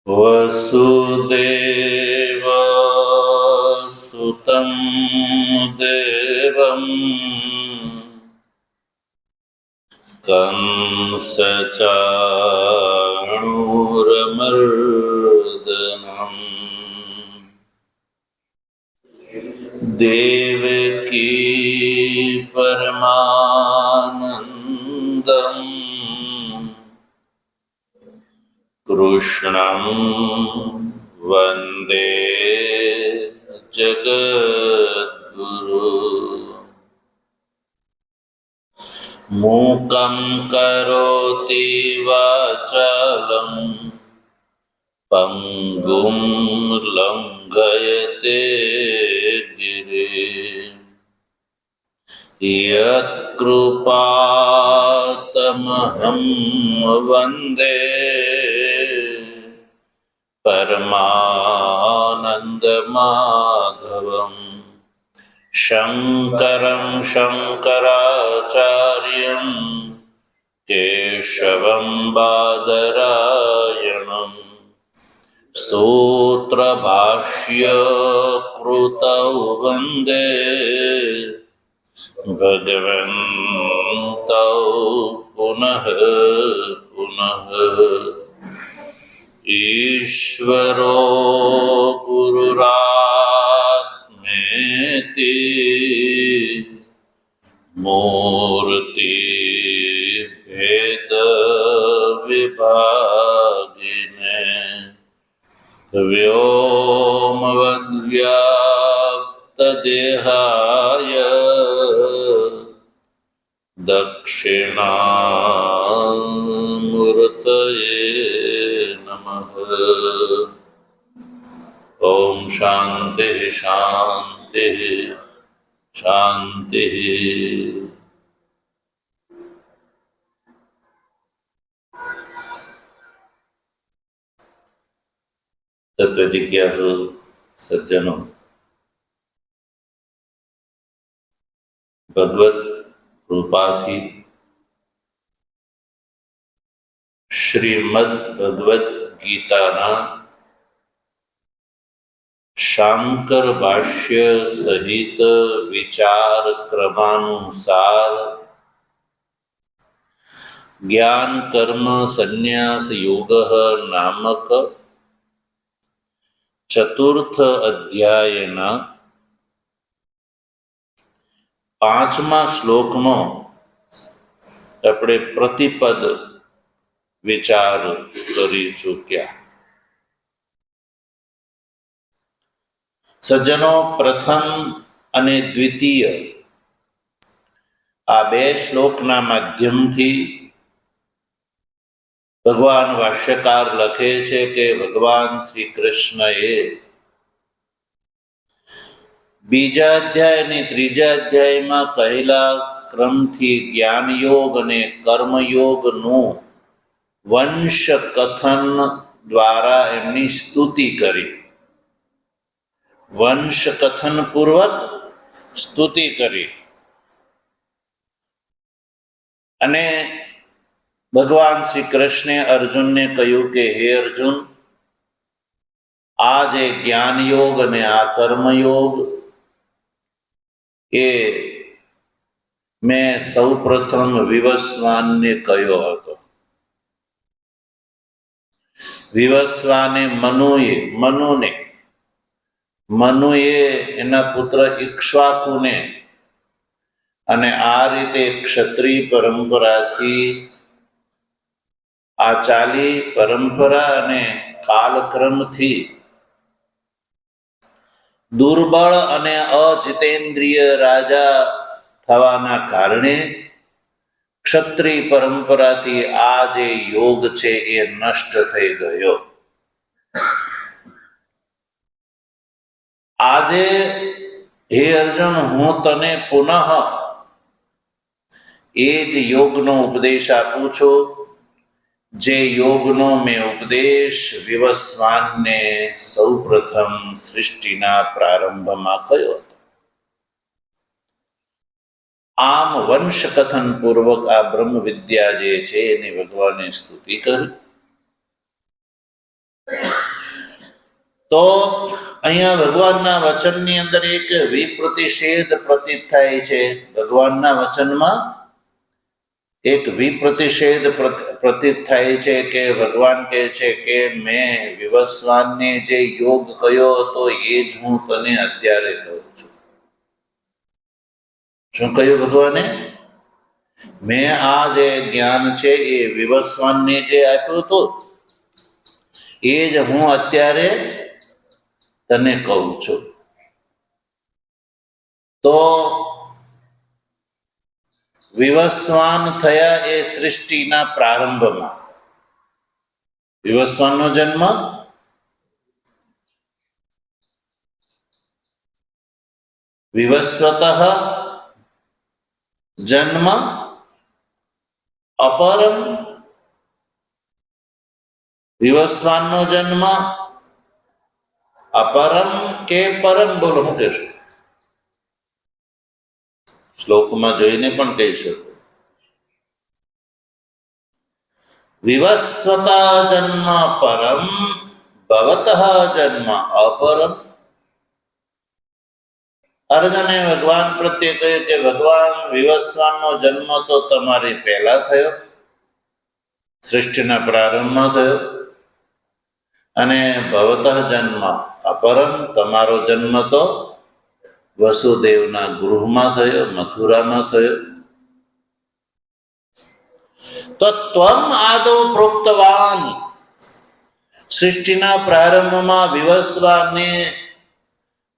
वसुदेवसुतं देवं कंसचाणूरमर्दनम् देवकी परमानन्दम् कृष्णं वन्दे जगद्गुरु। मूकं करोति वाचालं पङ्गुं लङ्घयते गिरिं यत्कृपातमहं वन्दे परमानन्दमाधवम् शङ्करं शङ्कराचार्यं केशवं बादरायणं सूत्रभाष्यकृतौ वन्दे भगवन्तौ पुनः पुनः। ईश्वरो गुरुरात्मेति मूर्ति भेद विभागिने व्योमवद्व्याप्तदेहाय दक्षिणामूर्तये नमः। ओम शांति शांति शांति। तत्व जिज्ञासु सज्जनों, भगवत कृपाथी श्रीमद् भगवद गीताना शांकर भाष्य सहित विचार क्रमानुसार ज्ञान कर्म संन्यास योग नामक चतुर्थ अध्यायना 5મા શ્લોકનો આપણે પ્રતિપદ વિચાર કરી ચૂક્યા. સજ્જનો, પ્રથમ અને દ્વિતીય આ બે શ્લોકના માધ્યમથી ભગવાન ભાષ્યકાર લખે છે કે ભગવાન શ્રી કૃષ્ણએ બીજા અધ્યાય અને ત્રીજા અધ્યાયમાં કહેલા ક્રમથી જ્ઞાન યોગ અને કર્મયોગનું વંશ કથન દ્વારા એમની સ્તુતિ કરી, વંશ કથન પૂર્વક સ્તુતિ કરી. અને ભગવાન શ્રી કૃષ્ણે અર્જુનને કહ્યું કે હે અર્જુન, આ જે જ્ઞાન યોગ અને આ કર્મયોગ એ મેં સૌ પ્રથમ વિવસ્વાનને કહ્યો હતો. વિવસ્વાને મનુએ એના પુત્ર ઇક્ષ્વાકુને, અને આ રીતે ક્ષત્રિય પરંપરાથી આ ચાલી પરંપરા અને કાલક્રમથી દુર્બળ અને અજિતેન્દ્રિય રાજા થવાના કારણે ક્ષત્રિય પરંપરાથી આ જે યોગ છે એ નષ્ટ થઈ ગયો. આજે હે અર્જુન, હું તને પુનઃ એ જ યોગનો ઉપદેશ આપું છું, જે યોગનો મેં ઉપદેશ વિવસ્વાનને સૌ પ્રથમ સૃષ્ટિના પ્રારંભમાં કહ્યો હતો. આમ વંશ કથન પૂર્વક આ બ્રહ્મ વિદ્યા જે છે એની ભગવાને સ્તુતિ કરી. તો અહીંયા ભગવાનના વચનની અંદર એક વિપ્રતિષેધ પ્રતીત થાય છે. ભગવાનના વચનમાં એક વિપ્રતિષેધ પ્રતીત થાય છે કે ભગવાન કહે છે કે મેં વિવસ્વાનને જે યોગ કયો હતો એ જ હું તને અત્યારે કહું છું. શું કહ્યું ભગવાને? મેં આ જે જ્ઞાન છે એ વિવસ્વાનને જે આપ્યું હતું એ જ હું અત્યારે તને કહું છું. તો વિવસ્વાન થયા એ સૃષ્ટિના પ્રારંભમાં. વિવસ્વાનનો જન્મ વિવસ્વતઃ જન્મ અપરમ. વિવસ્વાનનો જન્મ અપરમ કે પરમ? બોલો, હું કહેશું? શ્લોકમાં જોઈને પણ કહી શકો. વિવસ્વત જન્મ પરમ, ભવતઃ જન્મ અપરમ. અર્જુને ભગવાન પ્રત્યે કહ્યું કે ભગવાન, વિવસ્વાનનો જન્મ તો તમારી પહેલા થયો, સૃષ્ટિના પ્રારંભમાં થયો, અને ભવતઃ જન્મ અપરમ, તમારો જન્મ તો વસુદેવના ગૃહમાં થયો, મથુરામાં થયો. તો ત્વમ આદૌ પ્રોક્તવાન, સૃષ્ટિના પ્રારંભમાં વિવસ્વાનને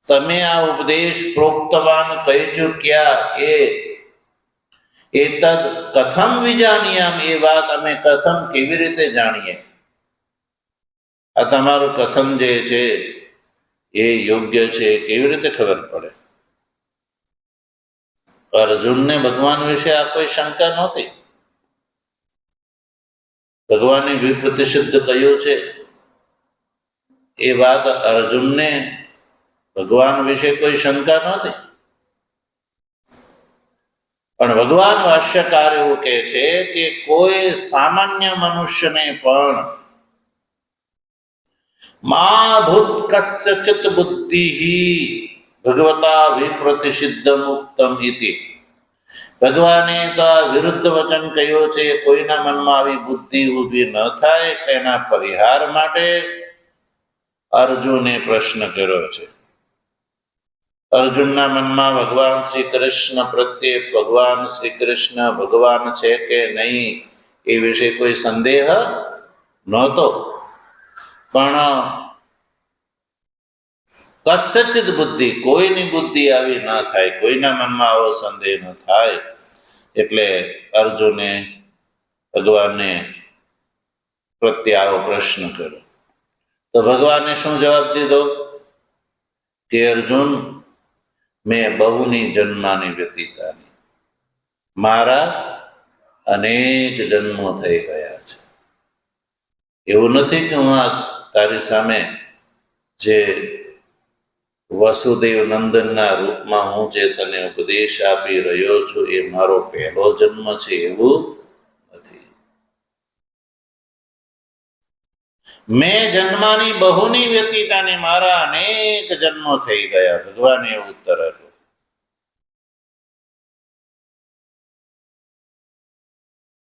તમે આ ઉપદેશ પ્રોક્તવાન કહી ચૂક્યા. એ તદ કથમ વિજાનીયામ, એ વાત અમે કથમ કેવી રીતે જાણીએ? આ તમારું કથન જે છે એ યોગ્ય છે કેવી રીતે ખબર પડે? અર્જુનને ભગવાન વિશે આ કોઈ શંકા નહોતી. ભગવાને વિપ્રતિષિદ્ધ કહ્યું છે એ વાત અર્જુનને ભગવાન વિશે કોઈ શંકા નહોતી. પણ ભગવાન ભાષ્યકાર એવું કહે છે કે કોઈ સામાન્ય મનુષ્યને પણ મા ભૂત કસ્યચિત બુદ્ધિ ભગવતા વિપ્રતિષિદ્ધમ ઉક્તમ ઇતિ. ભગવાને તો આ વિરુદ્ધ વચન કહ્યું છે. કોઈના મનમાં આવી બુદ્ધિ ઊભી ન થાય તેના પરિહાર માટે અર્જુને પ્રશ્ન કર્યો છે. અર્જુનના મનમાં ભગવાન શ્રી કૃષ્ણ પ્રત્યે ભગવાન શ્રી કૃષ્ણ ભગવાન છે કે નહીં એ વિશે કોઈ સંદેહ નહોતો. પણ કસ્યચિત બુદ્ધિ, કોઈની બુદ્ધિ આવી ન થાય, કોઈના મનમાં આવો સંદેહ ન થાય, એટલે અર્જુને ભગવાનને પ્રત્યે આવો પ્રશ્ન કર્યો. તો ભગવાને શું જવાબ દીધો કે અર્જુન, મેં બહુની જન્માની વ્યતીતાની, મારા અનેક જન્મો થઈ ગયા છે. એવું નથી કે હું આ તારી સામે જે વસુદેવ નંદનના રૂપમાં હું જે તને ઉપદેશ આપી રહ્યો છું એ મારો પહેલો જન્મ છે, એવું નથી. મેં જન્માની બહુની વ્યતીતાને, મારા અનેક જન્મો થઈ ગયા. ભગવાને એવું ઉત્તર આપ્યો.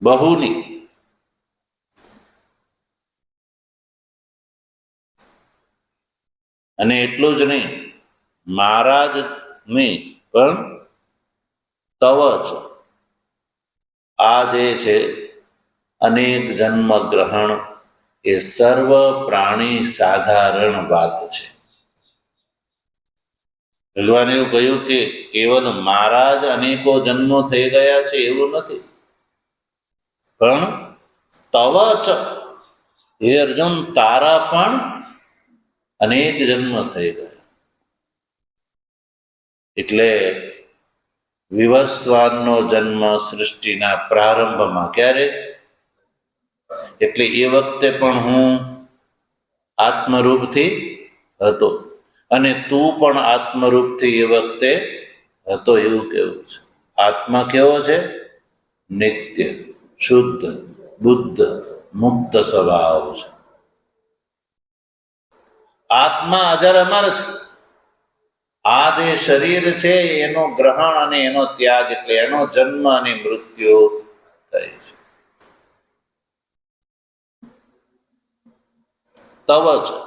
બહુની. અને એટલું જ નહીં, મારા જ નહીં પણ તવ જ. આ જે છે અનેક જન્મ ગ્રહણ એ સર્વ પ્રાણી સાધારણ વાત છે. ભગવાને એવું કહ્યું કે કેવલ મારા જ અનેકો જન્મો થઈ ગયા છે એવું નથી, પણ તવ ચ, હે અર્જુન, તારા પણ અનેક જન્મ થઈ ગયા. એટલે વિવસ્વાનનો જન્મ સૃષ્ટિના પ્રારંભમાં. ક્યારે? એટલે એ વખતે પણ હું આત્મરૂપથી હતો અને તું પણ આત્મરૂપથી એ વખતે હતો, એવું કેવું છે. આત્મા કેવો છે? નિત્ય, શુદ્ધ, બુદ્ધ, મુક્ત સ્વભાવ છે. આત્મા અજર અમર છે. આ જે શરીર છે એનો ગ્રહણ અને એનો ત્યાગ, એટલે એનો જન્મ અને મૃત્યુ થાય છે. તવ છે.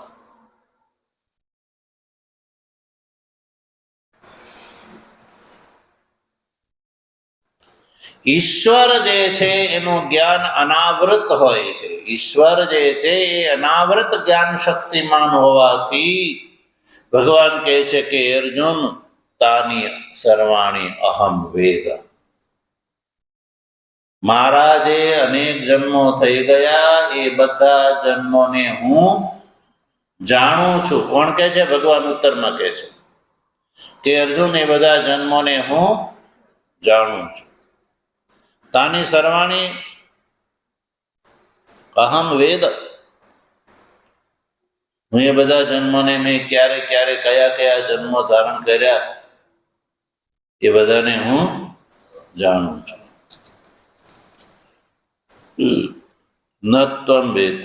ઈશ્વર જે છે એનું જ્ઞાન અનાવૃત હોય છે. ઈશ્વર જે છે એ અનાવૃત જ્ઞાન શક્તિમાન હોવાથી ભગવાન કહે છે કે અર્જુન, તાની સર્વાણી અહમ વેદ. મારા જે અનેક જન્મો થઈ ગયા એ બધા જન્મોને હું જાણું છું. કોણ કહે છે? ભગવાન ઉત્તરમાં કહે છે કે અર્જુન, એ બધા જન્મોને હું જાણું છું. તાની સર્વાણી અહમ વેદ. હું એ બધા જન્મોને મેં ક્યારે ક્યારે કયા કયા જન્મો ધારણ કર્યા એ બધાને હું જાણું છું. ન ત્વમ વેદ.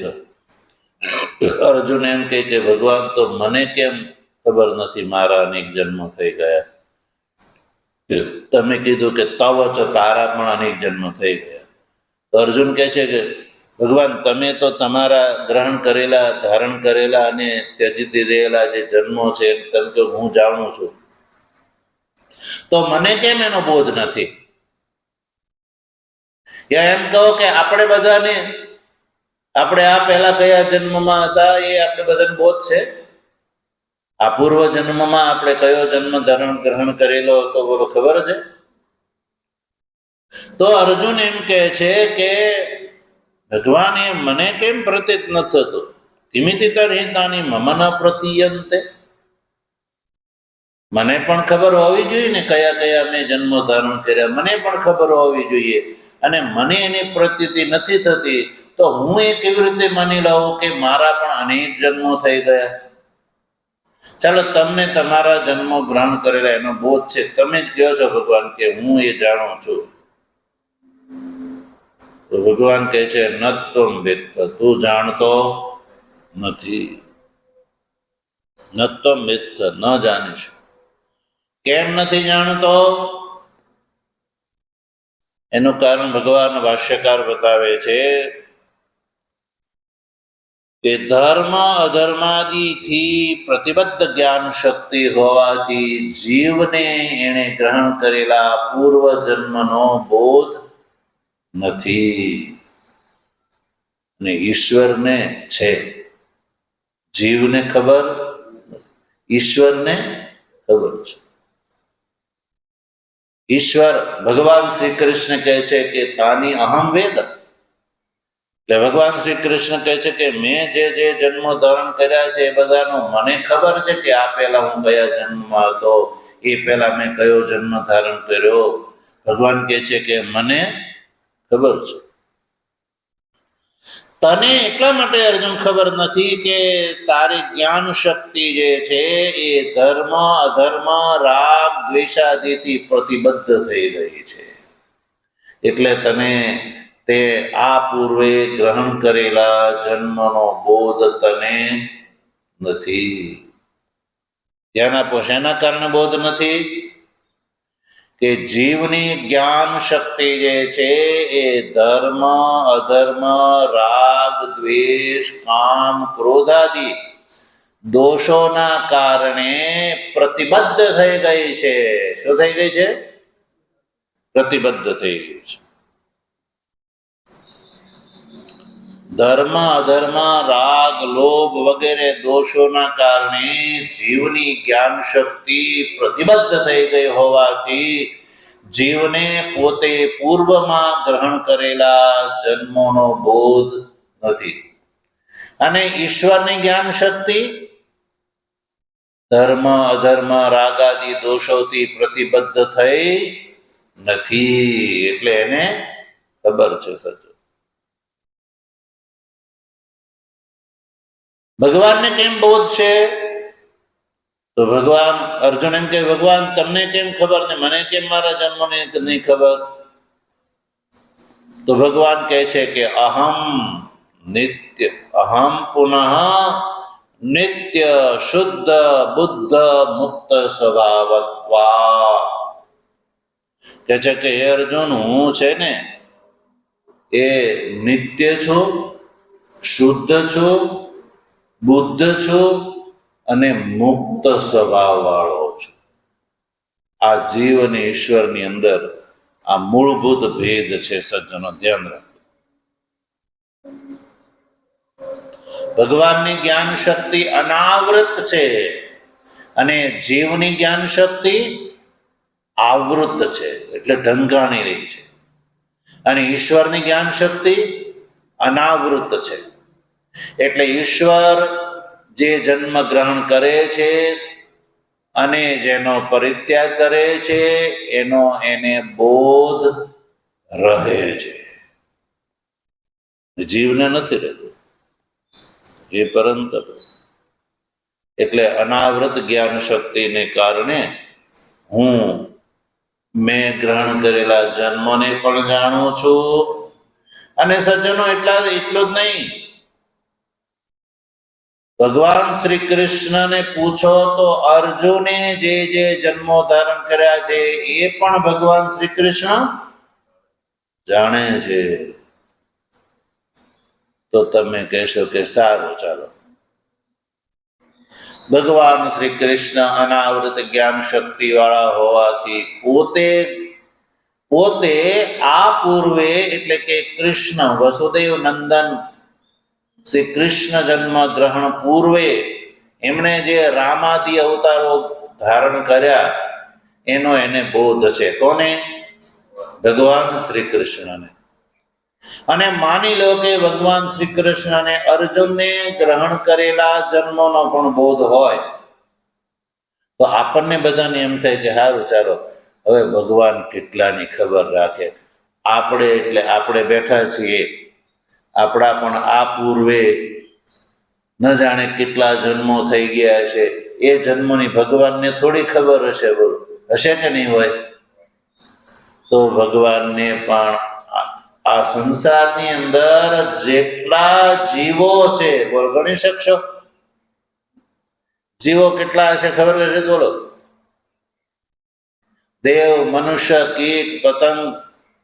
અર્જુન એમ કહે કે ભગવાન, તો મને કેમ ખબર નથી મારા અનેક જન્મો થઈ ગયા? તમે કીધું કે તવ ચ, તારા પણ અનેક જન્મો થઈ ગયા. તો અર્જુન કહે છે કે ભગવાન, તમે તો તમારા ગ્રહણ કરેલા, ધારણ કરેલા અને ત્યજી દીધેલા જે જન્મો છે તમે તો હું જાણું છું, તો મને કેમ એનો બોધ નથી? યા એમ કહો કે આપણે બધાને, આપણે આ પહેલા કયા જન્મમાં હતા એ આપણે બધાને બોધ છે. આ પૂર્વ જન્મમાં આપણે કયો જન્મ ધારણ ગ્રહણ કરેલો હતો બોલો ખબર છે? તો અર્જુન એમ કહે છે કે ભગવાન, એ મને કેમ પ્રતીત ન થતું? કિમિતિ તર્હિતાની મમ ન પ્રતીયંતે. મને પણ ખબર હોવી જોઈએ ને કયા કયા મેં જન્મો ધારણ કર્યા, મને પણ ખબર હોવી જોઈએ. અને મને એની પ્રતીતિ નથી થતી, તો હું એ કેવી રીતે માની લઉં કે મારા પણ અનેક જન્મો થઈ ગયા? ચાલો, તમને તમારા જન્મો ગ્રહણ કરેલા એનો બોધ છે, તમે જ કહો છો ભગવાન કે હું એ જાણું છું. તો ભગવાન કહે છે ન ત્વમ વેત્ત, તું જાણતો નથી. ન ત્વમ વેત્ત, ન જાણીશ. કેમ નથી જાણતો? એનું કારણ ભગવાન ભાષ્યકાર બતાવે છે કે ધર્મ અધર્માદિથી પ્રતિબદ્ધ જ્ઞાન શક્તિ હોવાથી જીવને એણે ગ્રહણ કરેલા પૂર્વ જન્મનો બોધ નથી. ને ઈશ્વરને છે. જીવને ખબર, ઈશ્વરને ખબર છે. ઈશ્વર ભગવાન શ્રી કૃષ્ણ કહે છે કે તાની અહમ વેદ. એટલે ભગવાન શ્રી કૃષ્ણ કહે છે કે મેં જે જે જન્મો ધારણ કર્યા છે એ બધાનો મને ખબર છે કે આ પહેલા હું કયા જન્મમાં હતો, એ પહેલા મેં કયો જન્મ ધારણ કર્યો. ભગવાન કહે છે કે મને ખબર છે. તને એટલા માટે અર્જુન ખબર નથી કે તારી જ્ઞાન શક્તિ જે છે એ ધર્મ અધર્મ રાગ દ્વેષાદિથી પ્રતિબદ્ધ થઈ ગઈ છે. એટલે તને તે આ પૂર્વે ગ્રહણ કરેલા જન્મનો બોધ તને નથી. ધ્યાન આપો, શેના કારણે બોધ નથી? કે જીવની જ્ઞાન શક્તિ જે છે એ ધર્મ અધર્મ રાગ દ્વેષ કામ ક્રોધાદિ દોષોના કારણે પ્રતિબદ્ધ થઈ ગઈ છે. શું થઈ ગઈ છે? પ્રતિબદ્ધ થઈ ગઈ છે. ધર્મ અધર્મ રાગ લોભ વગેરે દોષોના કારણે જીવની જ્ઞાન શક્તિ પ્રતિબદ્ધ થઈ ગઈ હોવાથી જીવને પોતે પૂર્વમાં ગ્રહણ કરેલા જન્મોનો બોધ નથી. અને ઈશ્વરની જ્ઞાન શક્તિ ધર્મ અધર્મ રાગાદિ દોષોથી પ્રતિબદ્ધ થઈ નથી. એટલે એને ખબર છે. સચો ભગવાનને કેમ બોધ છે? તો ભગવાન અર્જુન એમ કે ભગવાન તમને કેમ ખબર ને મને કેમ મારા જન્મની નહીં ખબર? તો ભગવાન કહે છે કે અહમ પુનઃ નિત્ય શુદ્ધ બુદ્ધ મુક્ત સ્વભાવત્વા. કે છે કે હે અર્જુન, હું છે ને એ નિત્ય છું, શુદ્ધ છું, બુદ્ધ છું અને મુક્ત સ્વભાવ વાળો છું. આ જીવ અને ઈશ્વરની અંદર આ મૂળભૂત ભેદ છે. સજ્જનો ધ્યાન રાખો. ભગવાનની જ્ઞાન શક્તિ અનાવૃત છે અને જીવની જ્ઞાન શક્તિ આવૃત છે, એટલે ઢંકાણી રહી છે. અને ઈશ્વરની જ્ઞાન શક્તિ અનાવૃત છે, એટલે ઈશ્વર જે જન્મ ગ્રહણ કરે છે અને જેનો પરિત્યાગ કરે છે એને બોધ રહે છે, જીવને નથી રહેતો એ પરંતર. એટલે અનાવૃત જ્ઞાન શક્તિને કારણે મેં ગ્રહણ કરેલા જન્મને પણ જાણું છું. અને સજ્જનો એટલું જ નહીં, ભગવાન શ્રી કૃષ્ણને પૂછો તો અર્જુને જે જન્મો ધારણ કર્યા છે એ પણ ભગવાન શ્રી કૃષ્ણ જાણે છે. તો તમે કહેશો કે સારું, ચાલો. ભગવાન શ્રી કૃષ્ણ અનાવૃત જ્ઞાન શક્તિ વાળા હોવાથી પોતે આ પૂર્વે, એટલે કે કૃષ્ણ વસુદેવ નંદન શ્રી કૃષ્ણ જન્મ ગ્રહણ પૂર્વે એમણે જે રામાદિ અવતારો ધારણ કર્યા એનો એને બોધ છે. કોને? ભગવાન શ્રી કૃષ્ણને. અને માની લો કે ભગવાન શ્રી કૃષ્ણને અર્જુનને ગ્રહણ કરેલા જન્મનો પણ બોધ હોય તો આપણને બધાને એમ થાય કે સારું, ચાલો હવે ભગવાન કેટલાની ખબર રાખે. આપણે બેઠા છીએ, આપણા પણ આ પૂર્વે ન જાણે કેટલા જન્મો થઈ ગયા હશે. એ જન્મની ભગવાનને થોડી ખબર હશે? બોલો, હશે કે નહીં હોય? તો ભગવાનને પણ આ સંસારની અંદર જેટલા જીવો છે, બોલો, ગણી શકશો? જીવો કેટલા હશે ખબર હશે? બોલો. દેવ, મનુષ્ય, કીટ, પતંગ,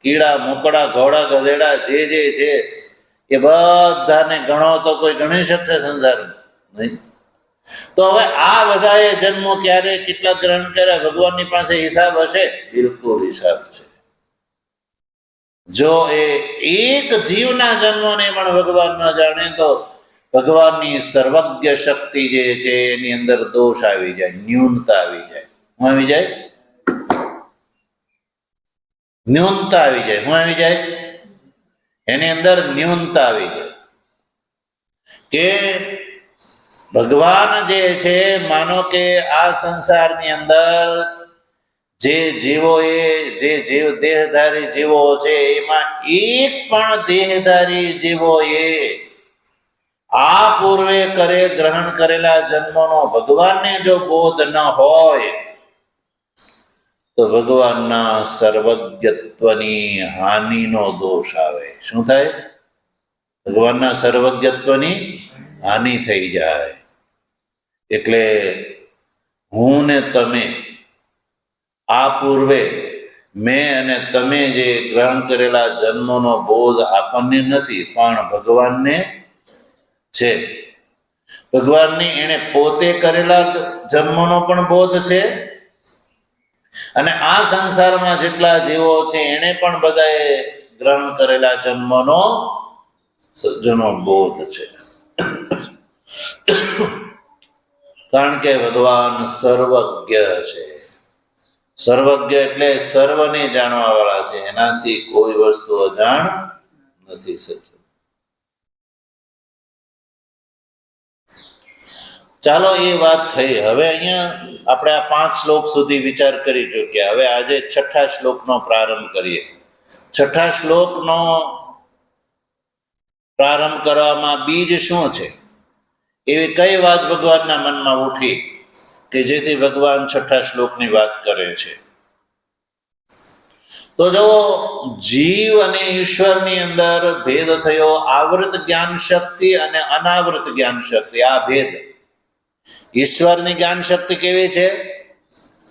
કીડા, મોકડા, ઘોડા, ગધેડા જે છે એ બધાને ગણો તો કોઈ ગણી શકશે સંસારમાં? નહીં. તો હવે આ બધાએ જન્મો ક્યારે કેટલા ગ્રહણ કર્યા ભગવાનની પાસે હિસાબ હશે? બિલકુલ હિસાબ છે. જો એ એક જીવના જન્મને પણ ભગવાન ન જાણે તો ભગવાનની સર્વજ્ઞ શક્તિ જે છે એની અંદર દોષ આવી જાય, ન્યૂનતા આવી જાય. શું આવી જાય? ન્યૂનતા આવી જાય. શું આવી જાય? એની અંદર ન્યૂનતા આવી જાય કે ભગવાન જે છે, માનો કે આ સંસારની અંદર જે દેહધારી જીવો છે એમાં એક પણ દેહધારી જીવોએ આ પૂર્વે ગ્રહણ કરેલા જન્મનો ભગવાનને જો બોધ ન હોય તો ભગવાનના સર્વજ્ઞત્વની હાનિનો દોષ આવે. શું થાય? ભગવાનના સર્વજ્ઞત્વની હાનિ થઈ જાય. એટલે હું ને તમે આ પૂર્વે મેં અને તમે જે ગ્રહણ કરેલા જન્મનો બોધ આપણને નથી, પણ ભગવાનને છે. ભગવાનની એણે પોતે કરેલા જન્મનો પણ બોધ છે અને આ સંસારમાં જેટલા જીવો છે એને પણ બધાએ ગ્રહણ કરેલા જન્મનો સજ્જનો બોધ છે. કારણ કે ભગવાન સર્વજ્ઞ છે. સર્વજ્ઞ એટલે સર્વને જાણવા વાળા છે, એનાથી કોઈ વસ્તુ અજાણ નથી. સજ્જન, ચાલો એ વાત થઈ. હવે અહીંયા આપણે આ 5 શ્લોક સુધી વિચાર કરી ચૂક્યા. હવે આજે 6થા શ્લોકનો પ્રારંભ કરીએ. 6થા શ્લોકનો પ્રારંભ કરવામાં બીજ શું છે, એવી કઈ વાત ભગવાનના મનમાં ઉઠી કે જેથી ભગવાન 6થા શ્લોકની વાત કરે છે. તો જો જીવ અને ઈશ્વરની અંદર ભેદ થયો, આવૃત જ્ઞાન શક્તિ અને અનાવૃત જ્ઞાન શક્તિ, આ ભેદ. ઈશ્વરની જ્ઞાન શક્તિ કેવી છે?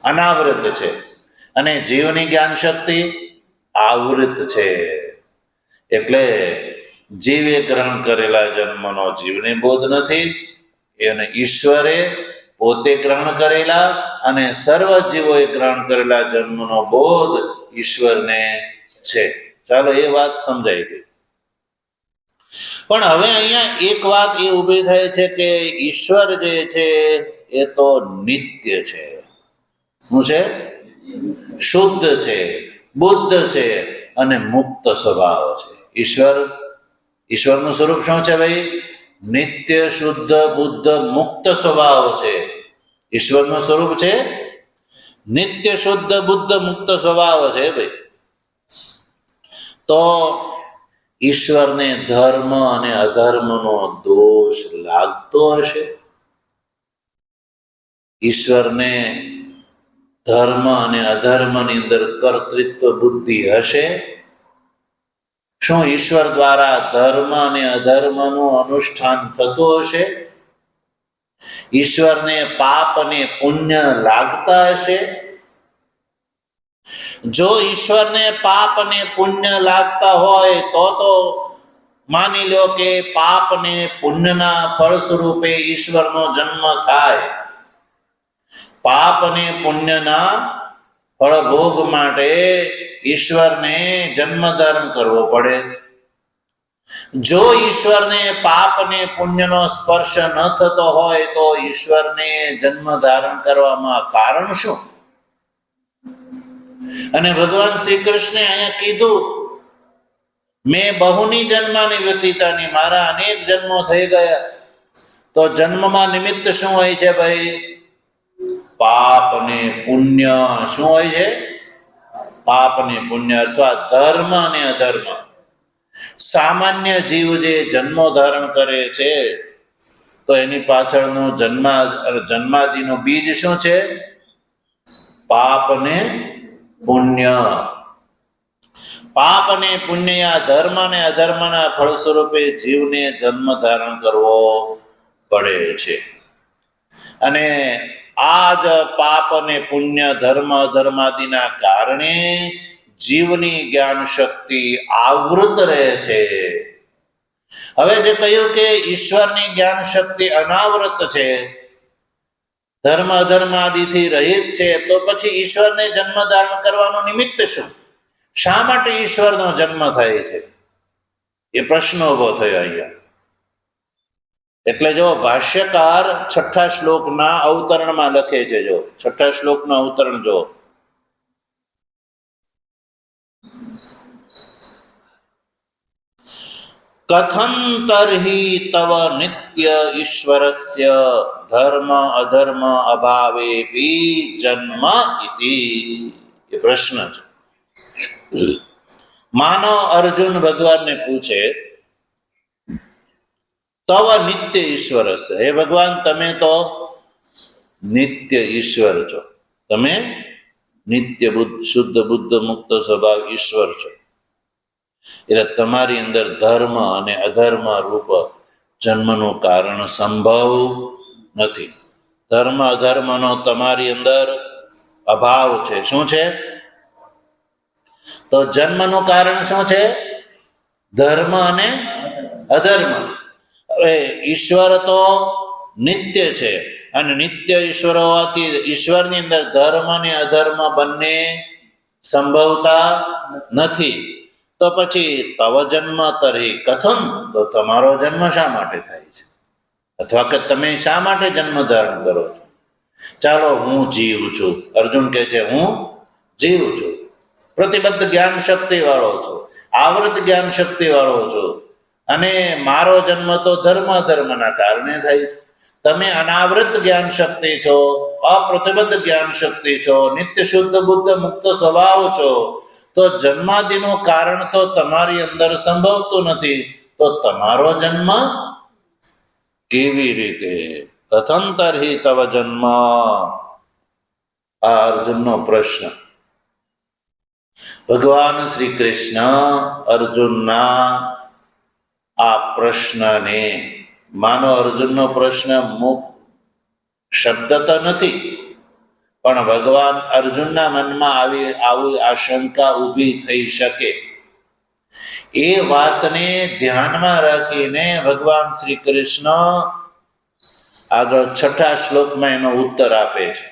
અનાવૃત છે. અને જીવની જ્ઞાન શક્તિ આવૃત છે. એટલે જીવે ગ્રહણ કરેલા જન્મનો જીવને બોધ નથી, અને ઈશ્વરે પોતે ગ્રહણ કરેલા અને સર્વ જીવોએ ગ્રહણ કરેલા જન્મનો બોધ ઈશ્વરને છે. ચાલો, એ વાત સમજાઈ ગઈ. પણ હવે અહીંયા એક વાત એ ઊભી થાય છે કે ઈશ્વર જે છે એ તો નિત્ય છે. શું છે? શુદ્ધ છે, બુદ્ધ છે અને મુક્ત સ્વભાવ છે. ઈશ્વરનું સ્વરૂપ શું છે ભાઈ? નિત્ય, શુદ્ધ, બુદ્ધ, મુક્ત સ્વભાવ છે. ઈશ્વરનું સ્વરૂપ છે નિત્ય, શુદ્ધ, બુદ્ધ, મુક્ત સ્વભાવ છે ભાઈ. તો ઈશ્વરને ધર્મ અને અધર્મનો દોષ લાગતો હશે? ઈશ્વરને ધર્મ અને અધર્મની અંદર કર્તૃત્વ બુદ્ધિ હશે? શું ઈશ્વર દ્વારા ધર્મ અને અધર્મનું અનુષ્ઠાન થતું હશે? ઈશ્વરને પાપ અને પુણ્ય લાગતા હશે? જો ઈશ્વરને પાપ અને પુણ્ય લાગતા હોય તો માની લો કે પાપ અને પુણ્યના ફળ સ્વરૂપે ઈશ્વરનો જન્મ થાય. પાપ અને પુણ્યના ફળભોગ માટે ઈશ્વરને જન્મ ધારણ કરવો પડે. જો ઈશ્વરને પાપ અને પુણ્યનો સ્પર્શ ન થતો હોય તો ઈશ્વરને જન્મ ધારણ કરવામાં કારણ શું? અને ભગવાન શ્રી કૃષ્ણે અહીંયા કીધું, મેં બહુની જન્માની વ્યતીતાની, મારા અનેક જન્મો થઈ ગયા. તો જન્મમાં નિમિત્ત શું હોય છે ભાઈ? પાપ અને પુણ્ય. શું હોય છે? પાપ અને પુણ્ય, અથવા ધર્મ અને અધર્મ. સામાન્ય જીવ જે જન્મો ધારણ કરે છે તો એની પાછળનું જન્માદિનું બીજ શું છે? પાપ અને પુણ્ય. પાપ અને પુણ્ય, ધર્મ અને અધર્મના ફળ સ્વરૂપે જીવને જન્મ ધારણ કરવો પડે છે. અને આ જ પાપ અને પુણ્ય, ધર્મ અધર્માદિના કારણે જીવની જ્ઞાન શક્તિ આવૃત રહે છે. હવે જે કહ્યું કે ઈશ્વરની જ્ઞાન શક્તિ અનાવૃત છે, ધર્મ અધર્મ આદિથી રહિત છે, તો પછી ઈશ્વરને જન્મ ધારણ કરવાનું નિમિત્ત શું? શા માટે ઈશ્વરનો જન્મ થાય છે? એ પ્રશ્ન ઉભો થયો અહીંયા. એટલે જો ભાષ્યકાર 6થા શ્લોકના અવતરણમાં લખે છે, જો 6થા શ્લોકનું અવતરણ જો, કથમ તર્હિ તવ નિત્ય ઈશ્વરસ્ય ધર્મ અધર્મ અભાવેપી જન્મ ઇતિ. એ પ્રશ્ન છે. માનો અર્જુન ભગવાનને પૂછે, તવ નિત્ય ઈશ્વરસ્ય, હે ભગવાન તમે તો નિત્ય ઈશ્વર છો, તમે નિત્ય શુદ્ધ બુદ્ધ મુક્ત સ્વભાવ ઈશ્વર છો. એટલે તમારી અંદર ધર્મ અને અધર્મ રૂપ જન્મનું કારણ સંભવ નથી. ધર્મ અધર્મનો તમારી અંદર અભાવ છે. શું છે? તો જન્મનું કારણ શું છે? ધર્મ અને અધર્મ. હવે ઈશ્વર તો નિત્ય છે, અને નિત્ય ઈશ્વર હોવાથી ઈશ્વરની અંદર ધર્મ અને અધર્મ બંને સંભવતા નથી. તો પછી તવ જન્મ તર્હિ કથમ, તો તમારો જન્મ શા માટે થાય છે? અથવા કે તમે શા માટે જન્મ ધારણ કરો છો? ચાલો, હું જીવ છું. અર્જુન કહે છે, હું જીવ છું, પ્રતિબદ્ધ જ્ઞાન શક્તિ વાળો છું, આવૃત જ્ઞાન શક્તિ વાળો છું, અને મારો જન્મ તો ધર્મ અધર્મના કારણે થાય છે. તમે અનાવૃત જ્ઞાન શક્તિ છો, અપ્રતિબદ્ધ જ્ઞાન શક્તિ છો, નિત્ય શુદ્ધ બુદ્ધ મુક્ત સ્વભાવ છો. તો જન્માદિનું કારણ તો તમારી અંદર સંભવતું નથી. તો તમારો જન્મ કેવી રીતે કથમ તર્હિ તવ જન્મ? આ અર્જુનનો પ્રશ્ન. ભગવાન શ્રી કૃષ્ણ અર્જુનના આ પ્રશ્નને, માનો અર્જુનનો પ્રશ્ન મુખ શબ્દ તો નથી, પણ ભગવાન અર્જુનના મનમાં આવી આશંકા ઊભી થઈ શકે એ વાતને ધ્યાનમાં રાખીને ભગવાન શ્રી કૃષ્ણ આગળ 6થા શ્લોકમાં એનો ઉત્તર આપે છે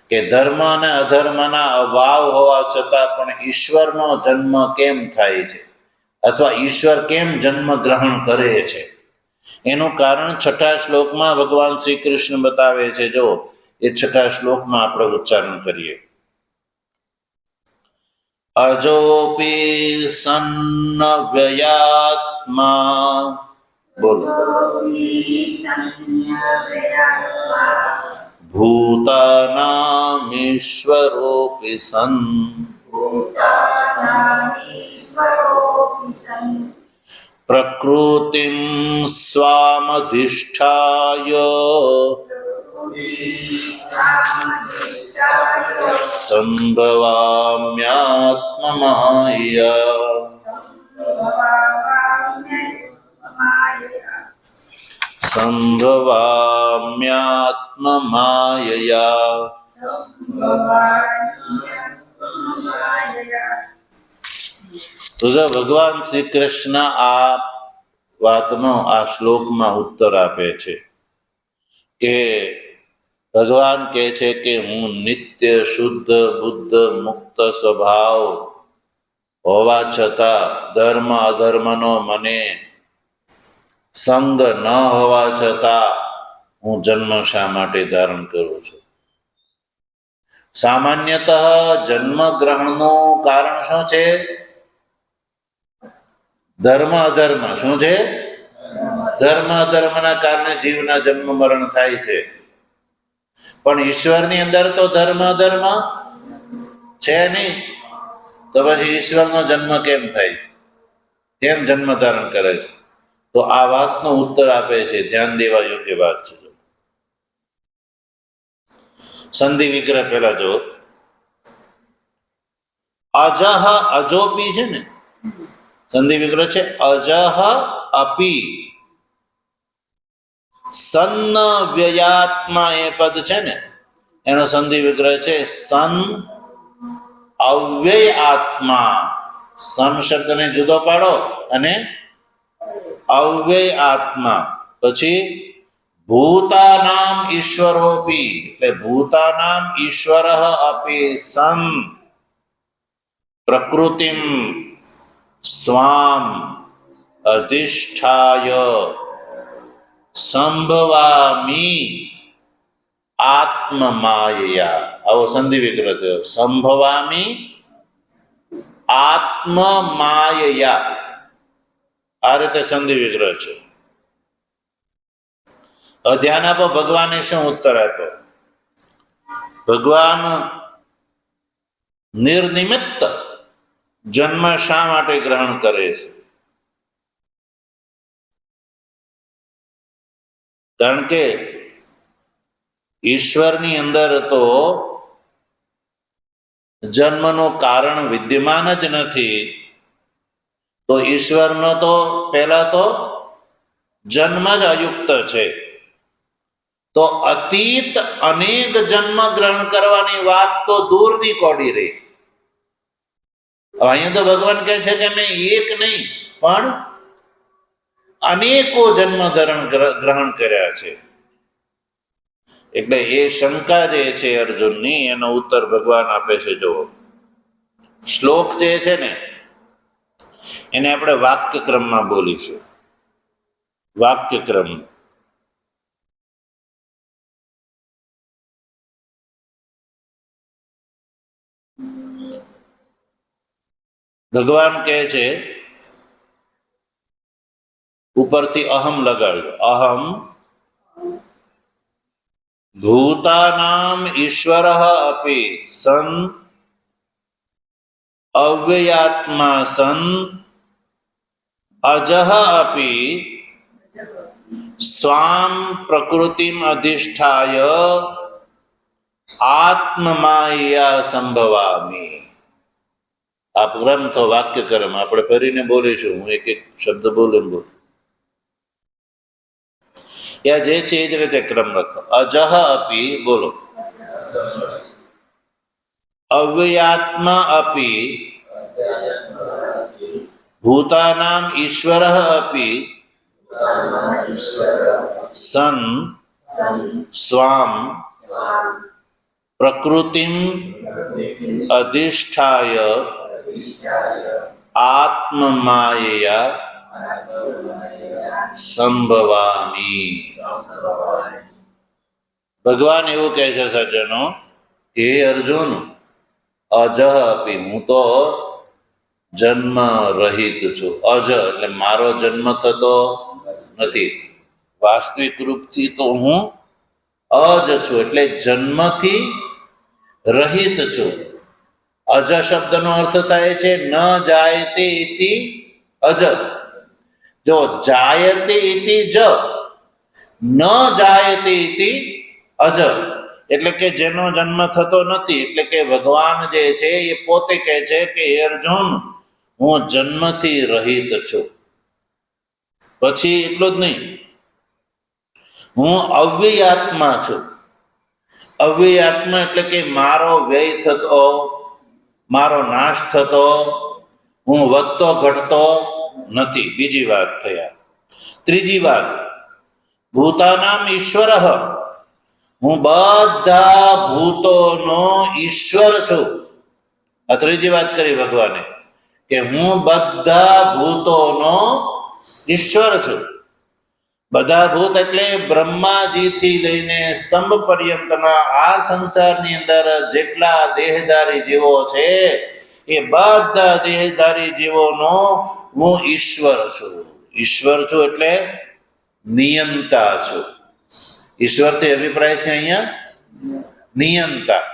કે ધર્મ અને અધર્મના અભાવ હોવા છતાં પણ ઈશ્વરનો જન્મ કેમ થાય છે, અથવા ઈશ્વર કેમ જન્મ ગ્રહણ કરે છે, એનું કારણ 6થા શ્લોકમાં ભગવાન શ્રી કૃષ્ણ બતાવે છે. જો એ 6થા શ્લોકમાં આપણે ઉચ્ચારણ કરીએ. અજોપી સન્ન વ્યયાત્મા, બોલો, ભૂતાનામીશ્વરોપી સન, પ્રકૃતિમ સ્વામધિષ્ઠાય સંભવામ્યાત્મમાયયા. તો જો ભગવાન શ્રી કૃષ્ણ આ વાતનો આ શ્લોકમાં ઉત્તર આપે છે કે ભગવાન કહે છે કે હું નિત્ય શુદ્ધ બુદ્ધ મુક્ત સ્વભાવ હોવા છતાં ધર્મ અધર્મનો મને સંગ ન હોવા છતાં હું જન્મ શા માટે ધારણ કરું છું? સામાન્યતઃ જન્મ ગ્રહણનું કારણ શું છે? ધર્મ અધર્મ. શું છે? ધર્મ અધર્મના કારણે જીવના જન્મ મરણ થાય છે. પણ ઈશ્વરની અંદર તો ધર્મ અધર્મ છે નહીં, તો પછી ઈશ્વરનો જન્મ કેમ થાય છે? કેમ જન્મ ધારણ કરે છે? તો આ વાતનો ઉત્તર આપે છે. ધ્યાન દેવા યોગ્ય વાત છે. સંધિ વિગ્રહ પહેલા જો અજહ અજોપી છે ને, સંધિ વિગ્રહ છે અજહ અપી સન્ન વ્યયાત્મા. એ પદ છે ને એનો સંધિ વિગ્રહ છે સન અવ્યય આત્મા. સન શબ્દને જુદો પાડો અને અવ્યય આત્મા. પછી ભૂતાનામ ઈશ્વરોપી, એટલે ભૂતાનામ ઈશ્વર અપી સન પ્રકૃતિમ સ્વામ અધિષ્ઠાય સંભવામી આત્મમાયયા. આવો સંધિ વિગ્રહ થયો. સંભવામી આત્મમાયયા. આ રીતે સંધિ વિગ્રહ છે. ધ્યાન આપો, ભગવાને શું ઉત્તર આપ્યો? ભગવાન નિર્નિમિત્ત જન્મ શા માટે ગ્રહણ કરે છે? કારણ કે ઈશ્વરની અંદર તો જન્મનું કારણ વિદ્યમાન જ નથી. તો ઈશ્વરનો તો પહેલા તો જન્મ જ અયુક્ત છે. તો અતીત અનેક જન્મ ગ્રહણ કરવાની વાત તો દૂરની કોડી રહી. અહીંયા તો ભગવાન કહે છે કે મેં એક નહીં પણ અનેકો જન્મ ગ્રહણ કર્યા છે. એટલે એ શંકા જે છે અર્જુનની, એનો ઉત્તર ભગવાન આપે છે. જુઓ, શ્લોક જે છે ને એને આપણે વાક્યક્રમમાં બોલીશું. વાક્યક્રમ. ભગવાન કહે છે, ઉપરથી અહમ લગાડ્યો. અહમ ભૂતાનામ ઈશ્વર અપી સન અવ્યયાત્મા સન અજહ અપી સ્વામ પ્રકૃતિમ અધિષ્ઠાય આત્મમાયા સંભવામી. આ ગ્રંથો વાક્ય કર્મ આપણે ફરીને બોલીશું. હું એક એક શબ્દ બોલું. યા જે છે એ જ રીતે ક્રમ લખો. અજહ અપી, બોલો. અવ્યયાત્મા અપી ભૂતાનામ ઈશ્વર અપી સન સ્વામ પ્રકૃતિમ અધિષ્ઠાય આત્મમાયા સંભવામી. ભગવાન એવું કહે છે સજ્જનો, હે અર્જુન, અજહ અપી, હું તો જન્મ રહિત છું. અજ એટલે મારો જન્મ થતો નથી. વાસ્તવિક રૂપથી તો હું અજ છું, એટલે જન્મથી રહિત છું. અજ શબ્દનો અર્થ થાય છે ન જાયતે ઇતિ અજ. જો જાયતે ઇતિ જ, ન જાયતે ઇતિ અજ, એટલે કે જેનો જન્મ થતો નથી. એટલે કે ભગવાન જે છે એ પોતે કહે છે કે હે અર્જુન, હું જન્મથી રહિત છું. પછી એટલું જ નહીં, હું અવ્યયાત્મા છું. અવ્યયાત્મા એટલે કે મારો વ્યય થતો, મારો નાશ થતો, હું વધતો ઘટતો નથી. બીજી વાત થયા. ત્રીજી વાત, ભૂતાનામ ઈશ્વર, હું બધા ભૂતોનો ઈશ્વર છું. આ ત્રીજી વાત કરી ભગવાને કે હું બધા ભૂતોનો ઈશ્વર છું. બધા ભૂત એટલે બ્રહ્માજીથી લઈને સ્તંભ પર્યંતના આ સંસારની અંદર જેટલા દેહધારી જીવો છે એ બધા દેહધારી જીવોનો હું ઈશ્વર છું. ઈશ્વર છું એટલે નિયંતા છું. ઈશ્વરથી અભિપ્રાય છે અહીંયા નિયંતા.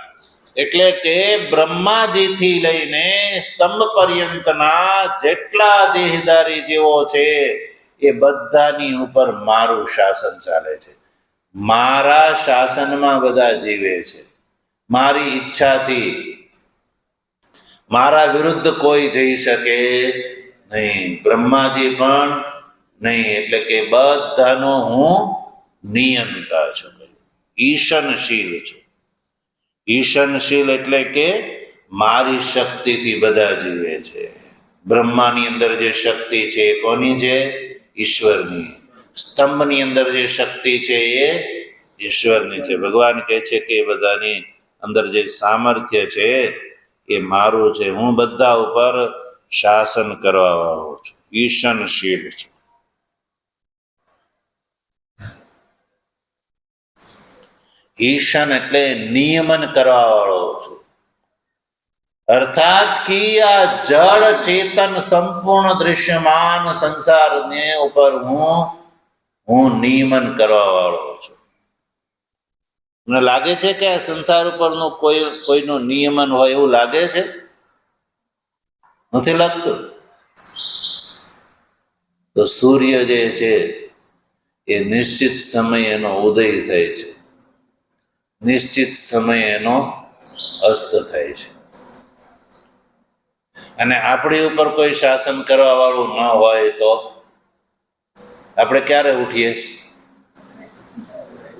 એટલે કે બ્રહ્માજીથી લઈને સ્તંભ પર્યંતના જેટલા દેહધારી જીવો છે એ બધાની ઉપર મારું શાસન ચાલે છે. મારા શાસનમાં બધા જીવે છે. મારી ઈચ્છાથી મારા વિરુદ્ધ કોઈ જઈ શકે નહીં, બ્રહ્માજી પણ નહીં. એટલે કે બધાનો હું નિયંતા છું, ઈશનશીલ છું. ઈશનશીલ એટલે કે મારી શક્તિથી બધા જીવે છે. બ્રહ્માની અંદર જે શક્તિ છે એ કોની છે? ઈશ્વરની. સ્તંભની અંદર જે શક્તિ છે એ ઈશ્વરની છે. ભગવાન કહે છે કે એ બધાની અંદર જે સામર્થ્ય છે એ મારું છે. હું બધા ઉપર શાસન કરવા વાળો છું, ઈશનશીલ છું. ઈશન એટલે નિયમન કરવા વાળો છું. અર્થાત કે આ જળ ચેતન સંપૂર્ણ દૃશ્યમાન સંસારને ઉપર હું નિયમન કરવા વાળો છું. મને લાગે છે કે આ સંસાર ઉપરનું કોઈનું નિયમન હોય એવું લાગે છે? નથી લાગતું? તો સૂર્ય જે છે એ નિશ્ચિત સમય એનો ઉદય થાય છે, નિશ્ચિત સમય એનો અસ્ત થાય છે. અને આપણી ઉપર કોઈ શાસન કરવા વાળું ન હોય તો આપણે ક્યારે ઉઠીએ,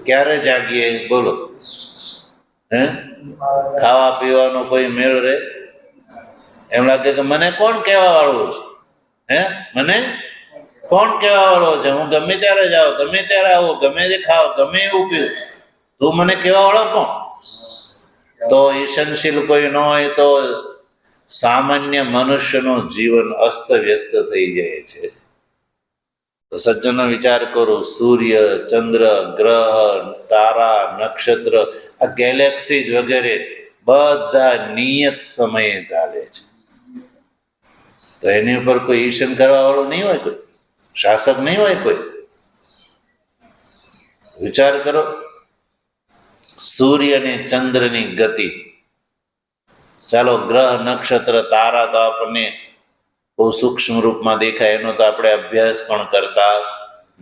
ક્યારે જાગીએ? બોલો. ખાવા પીવાનો કોઈ મેળ રહે? એમ લાગે કે મને કોણ કહેવા વાળું છે? મને કોણ કહેવા વાળો છે? હું ગમે ત્યારે જાઉં, ગમે ત્યારે આવું, ગમે તે ખાવ, ગમે એવું પીવું, તું મને કહેવા વાળો કોણ? તો ઈશનશીલ કોઈ ન હોય તો સામાન્ય મનુષ્યનું જીવન અસ્તવ્યસ્ત થઈ જાય છે. તો સજ્જનો વિચાર કરો, સૂર્ય, ચંદ્ર, ગ્રહ, તારા, નક્ષત્ર, આ ગેલેક્સીઝ વગેરે બધા નિયત સમયે ચાલે છે. તો એની ઉપર કોઈ ઈશન કરવા વાળું નહીં હોય, કોઈ શાસક નહીં હોય કોઈ. વિચાર કરો, સૂર્ય અને ચંદ્રની ગતિ. ચાલો ગ્રહ, નક્ષત્ર, તારા તો આપણને બહુ સૂક્ષ્મ રૂપમાં દેખાય, એનો તો આપણે અભ્યાસ પણ કરતા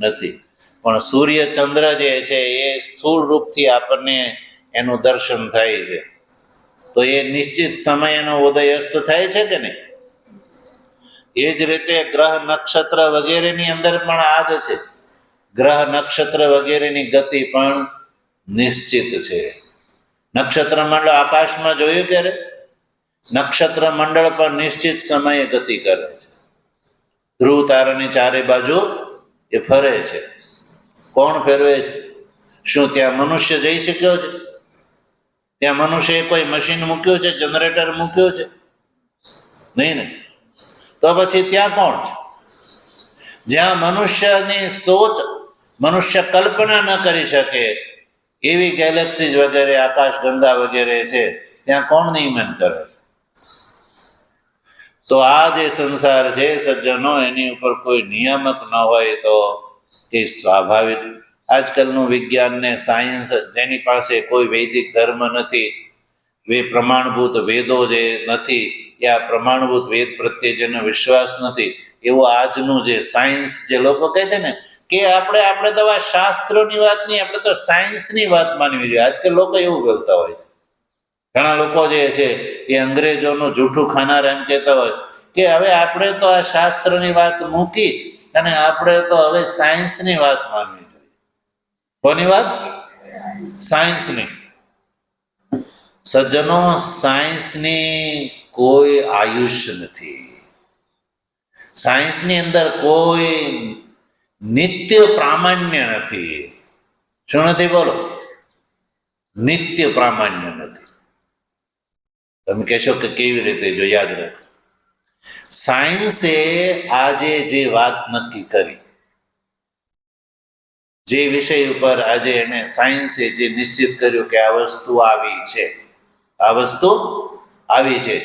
નથી. પણ સૂર્ય ચંદ્ર જે છે એ સ્થૂળ રૂપથી આપણને એનું દર્શન થાય છે, તો એ નિશ્ચિત સમયનો ઉદય અસ્ત થાય છે કે નહીં? એ જ રીતે ગ્રહ નક્ષત્ર વગેરેની અંદર પણ આ જ છે. ગ્રહ નક્ષત્ર વગેરેની ગતિ પણ નિશ્ચિત છે. નક્ષત્ર મંડળ આકાશમાં જોયું ક્યારે? નક્ષત્ર મંડળ પર નિશ્ચિત સમયે ગતિ કરે છે. ધ્રુવ તારાની ચારે બાજુ એ ફરે છે. કોણ ફેરવે છે? શું ત્યાં મનુષ્ય જઈ શક્યો છે? ત્યાં મનુષ્યએ કોઈ મશીન મૂક્યું છે, જનરેટર મૂક્યું છે? નહીં ને. તો પછી ત્યાં કોણ છે? જ્યાં મનુષ્યની સોચ, મનુષ્ય કલ્પના ન કરી શકે એવી ગેલેક્સીઝ વગેરે, આકાશ ગંગા વગેરે છે, ત્યાં કોણ નિયમન કરે છે? તો આ જે સંસાર છે સજ્જનો, એની ઉપર કોઈ નિયામક ન હોય તો એ સ્વાભાવિક. આજકાલનું વિજ્ઞાન ને સાયન્સ, જેની પાસે કોઈ વૈદિક ધર્મ નથી, પ્રમાણભૂત વેદો જે નથી, યા પ્રમાણભૂત વેદ પ્રત્યે જેનો વિશ્વાસ નથી, એવો આજનું જે સાયન્સ, જે લોકો કહે છે ને કે આપણે તો આ શાસ્ત્રોની વાત નહીં, આપણે તો સાયન્સની વાત માનવી જોઈએ. આજકાલ લોકો એવું બોલતા હોય છે. ઘણા લોકો જે છે એ અંગ્રેજોનું જૂઠું ખાનાર એમ કહેતા હોય કે હવે આપણે તો આ શાસ્ત્રની વાત મૂકી અને આપણે તો હવે સાયન્સની વાત માનવી જોઈએ. કોની વાત? સાયન્સની. સજ્જનો, સાયન્સની કોઈ આયુષ્ય નથી. સાયન્સની અંદર કોઈ નિત્ય પ્રામાણ્ય નથી. શું નથી? બોલો. નિત્ય પ્રામાણ્ય નથી. તમે કહેશો કે કેવી રીતે? જો યાદ રાખો, સાયન્સે આજે જે વાત નક્કી કરી, જે વિષય ઉપર આજે એને સાયન્સે જે નિશ્ચિત કર્યું કે આ વસ્તુ આવી છે, આ વસ્તુ આવી છે,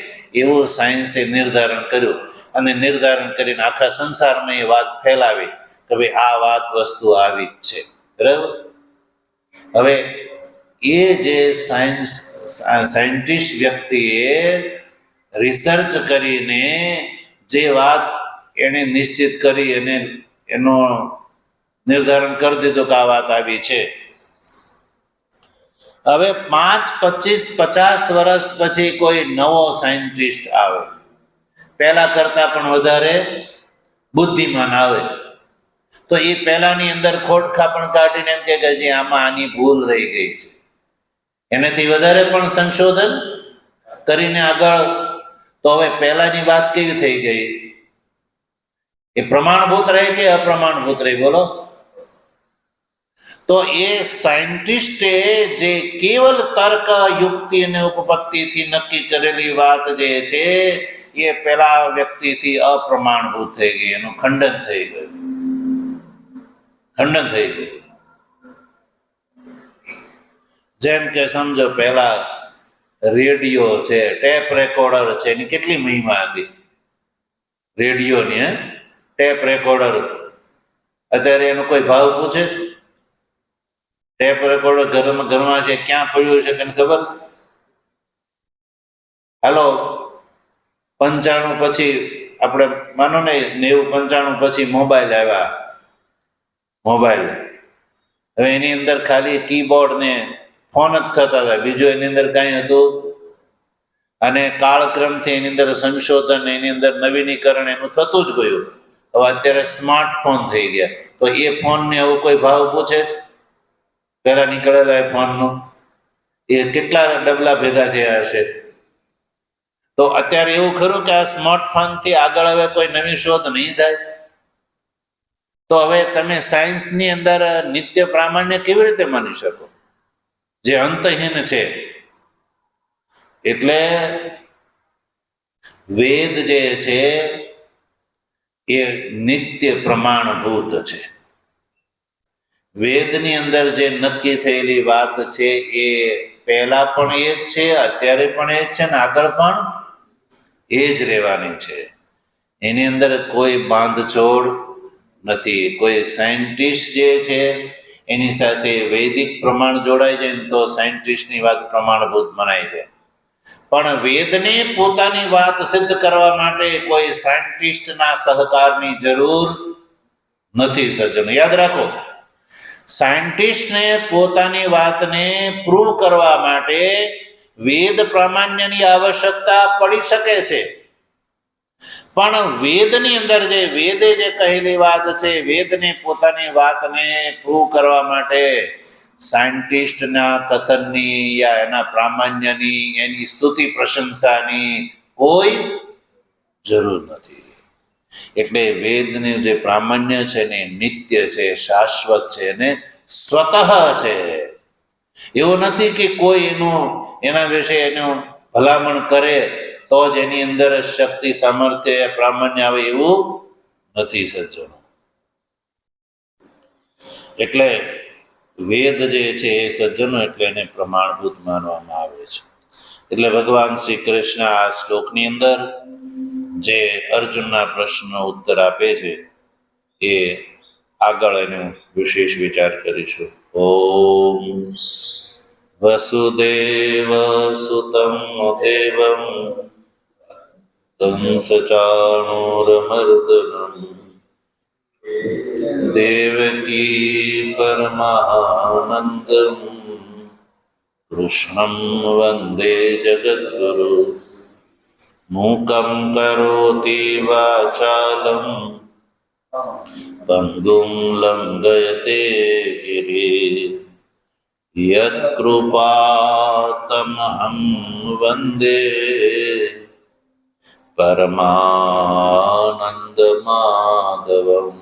એવું સાયન્સે નિર્ધારણ કર્યું. અને નિર્ધારણ કરીને આખા સંસારમાં એ વાત ફેલાવી કે ભાઈ આ વાત વસ્તુ આવી જ છે. બરાબર? હવે એ જે સાયન્ટિસ્ટ વ્યક્તિએ રિસર્ચ કરીને જે વાત એને નિશ્ચિત કરી અને એનો નિર્ધારણ કરી દીધું કે આ વાત આવી છે, હવે 5, 25, 50 વર્ષ પછી કોઈ નવો સાયન્ટિસ્ટ આવે, પહેલા કરતા પણ વધારે બુદ્ધિમાન આવે, તો એ પહેલાની અંદર ખોટખા પણ કાઢીને એમ કે જે આમાં આની ભૂલ રહી ગઈ છે, એનાથી વધારે પણ સંશોધન કરીને આગળ, તો હવે પહેલાની વાત કેવી થઈ ગઈ? એ પ્રમાણભૂત રહે કે અપ્રમાણભૂત રહે? બોલો. તો એ સાયન્ટિસ્ટે જે કેવલ તર્ક, યુક્તિ અને ઉપપત્તિથી નક્કી કરેલી વાત જે છે એ પેલા વ્યક્તિથી અપ્રમાણભૂત થઈ ગઈ, એનું ખંડન થઈ ગયું. ખંડન થઈ ગયું. જેમ કે સમજો, પહેલા રેડિયો છે, ટેપ રેકોર્ડર છે, એની કેટલી મહિમા હતી રેડિયોની. ટેપ રેકોર્ડર અત્યારે એનો કોઈ ભાવ પૂછે છે? ટેપ રેકોર્ડર ઘરમાં છે, ક્યાં પડ્યું છે તને ખબર છે? હાલો, 95 પછી આપણે માનો ને 90, 95 પછી મોબાઈલ આવ્યા. મોબાઈલ, હવે એની અંદર ખાલી કીબોર્ડ ને ફોન જ થતા હતા, બીજું એની અંદર કાંઈ હતું. અને કાળક્રમથી એની અંદર સંશોધન, એની અંદર નવીનીકરણ એનું થતું જ ગયું. હવે અત્યારે સ્માર્ટફોન થઈ ગયા, તો એ ફોનને હવે કોઈ ભાવ પૂછે જ? પહેલા નીકળેલા એ ફોનનો એ કેટલા ડબલા ભેગા થયા હશે. તો અત્યારે એવું ખરું કે આ સ્માર્ટફોનથી આગળ હવે કોઈ નવી શોધ નહીં થાય? તો હવે તમે સાયન્સની અંદર નિત્ય પ્રામાણ્ય કેવી રીતે માની શકો, જે અંતહીન છે? એટલે વેદ જે છે એ નિત્ય પ્રમાણભૂત છે. વેદની અંદર જે નક્કી થયેલી વાત છે એ પહેલા પણ એ જ છે, અત્યારે પણ એ જ છે, ને આગળ પણ એ જ રહેવાની છે. એની અંદર કોઈ બાંધછોડ નથી. કોઈ સાયન્ટિસ્ટ જે છે એની સાથે વૈદિક પ્રમાણ જોડાઈ જાય તો સાયન્ટિસ્ટની વાત પ્રમાણભૂત મનાઈ જાય. પણ વેદને પોતાની વાત સિદ્ધ કરવા માટે કોઈ સાયન્ટિસ્ટના સહકારની જરૂર નથી. સજ્જનો, યાદ રાખો, સાયન્ટિસ્ટને પોતાની વાતને પ્રૂવ કરવા માટે વેદ પ્રામાણ્યની આવશ્યકતા પડી શકે છે, પણ વેદની અંદર જે વેદે જે કહેલી વાત છે, વેદને પોતાની વાતને પ્રૂવ કરવા માટે સાયન્ટિસ્ટના કથનની યા એના પ્રામાણ્યની, એની સ્તુતિ પ્રશંસાની કોઈ જરૂર નથી. એટલે વેદનું જે પ્રામાણ્ય છે ને નિત્ય છે, શાશ્વત છે અને સ્વતઃ છે. એવું નથી કે કોઈ એના વિશે એનું ભલામણ કરે તો જ એની અંદર શક્તિ, સામર્થ્ય, પ્રામાણ્ય આવે, એવું નથી સજ્જનો. એટલે વેદ જે છે એ સજ્જનો એટલે એને પ્રમાણભૂત માનવામાં આવે છે. એટલે ભગવાન શ્રી કૃષ્ણ આ શ્લોકની અંદર જે અર્જુનના પ્રશ્નનો ઉત્તર આપે છે એ આગળ એનો વિશેષ વિચાર કરીશું. ઓમ વસુદેવ સુતં દેવં કંસચાણૂરમર્દનમ દેવકી પરમાનંદમ કૃષ્ણં વંદે જગદ્ગુરુ મૂકં કરોતિ વાચાલં પંગું લંઘયતે ગિરિ યત્કૃપાતમહં વંદે પરમાનંદમાધવં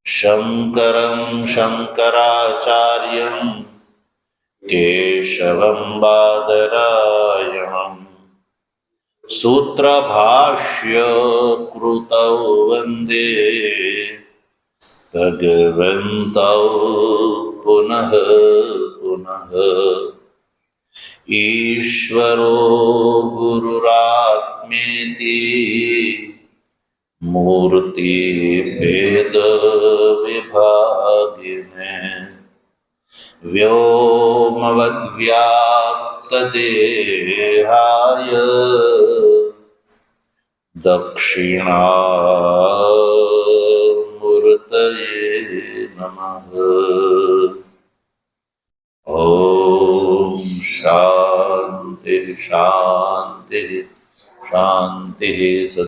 શંકરં શંકરાચાર્યં કેશવં બાદરાયણં સૂત્રભાષ્ય કૃતૌ વંદે ભગવन्तૌ પુનઃ પુનઃ. ઈશ્વરો ગુરુરાત્મેતિ મૂર્તિભેદ વિભાગિને વ્યોમવદ્વ્યાપ્તદેહાય દક્ષિણામૂર્તયે નમઃ. ઓમ શાંતિ શાંતિ શાંતિ.